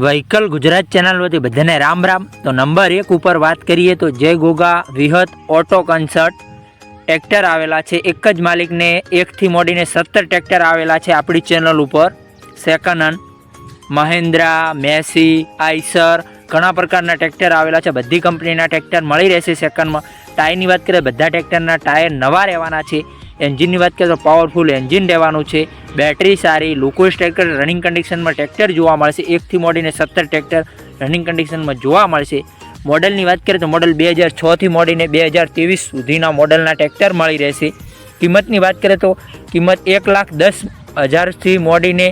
Vehicle Gujarat channel વતી બધાને રામ રામ। તો નંબર 1 ઉપર વાત કરીએ તો જય ગોગા વિહત ઓટો કન્સલ્ટ ટ્રેક્ટર આવેલા છે। એક જ માલિકને 1 થી મોડીને 17 ટ્રેક્ટર આવેલા છે આપણી ચેનલ ઉપર। Second hand Mahindra, Massey, Eicher ઘણા પ્રકારના ટ્રેક્ટર આવેલા છે। બધી કંપનીના ટ્રેક્ટર મળી રહેશે સેકન્ડમાં। ટાયરની વાત કરીએ બધા ટ્રેક્ટરના ટાયર નવા રહેવાના છે। એન્જિનની વાત કરીએ તો પાવરફુલ એન્જિન રહેવાનું છે। બેટરી સારી, લોકોસ ટ્રેક્ટર રનિંગ કન્ડિશનમાં ટ્રેક્ટર જોવા મળશે। 1 થી મોડીને 17 ટ્રેક્ટર રનિંગ કન્ડિશનમાં જોવા મળશે। મોડલની વાત કરીએ તો મોડલ 2006 થી મોડીને 2023 સુધીના મોડલના ટ્રેક્ટર મળી રહેશે। કિંમતની વાત કરીએ તો કિંમત 1,10,000થી મોડીને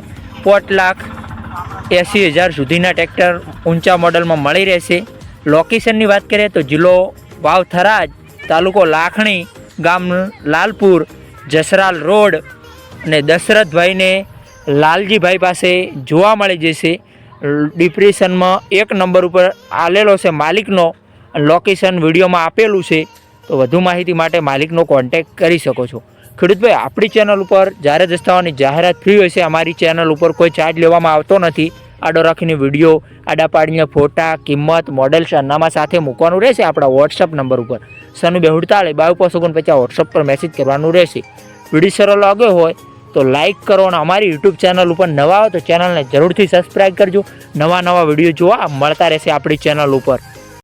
5,80,000 સુધીના ટ્રેક્ટર ઊંચા મોડલમાં મળી રહેશે। લોકેશનની વાત કરીએ તો જિલ્લો વાવ થરાદ, તાલુકો લાખણી, ગામ લાલપુર, જસરાલ રોડ અને દશરથભાઈને લાલજીભાઈ પાસે જોવા મળી જશે। ડિપ્રેશનમાં 1 નંબર ઉપર આલેલો છે માલિકનો, લોકેશન વિડીયોમાં આપેલું છે। તો વધુ માહિતી માટે માલિકનો કોન્ટેક્ટ કરી શકો છો। ખેડૂતભાઈ, આપણી ચેનલ ઉપર જાહેરાત દસ્તાવાની જાહેરાત ફ્રી હોય છે। અમારી ચેનલ ઉપર કોઈ ચાર્જ લેવામાં આવતો નથી। આડો રાખીને વિડીયો, આડા પાડીને ફોટા, કિંમત, મોડલ, સરનામા સાથે મૂકવાનું રહેશે આપણા વોટ્સઅપ નંબર ઉપર 9242 વોટ્સઅપ પર મેસેજ કરવાનું રહેશે। વિડીયો સરળ લાગ્યો હોય તો લાઇક કરો અને અમારી યુટ્યુબ ચેનલ ઉપર નવા આવો તો ચેનલને જરૂરથી સબસ્ક્રાઈબ કરજો। નવા વિડીયો જોવા મળતા રહેશે આપણી ચેનલ ઉપર।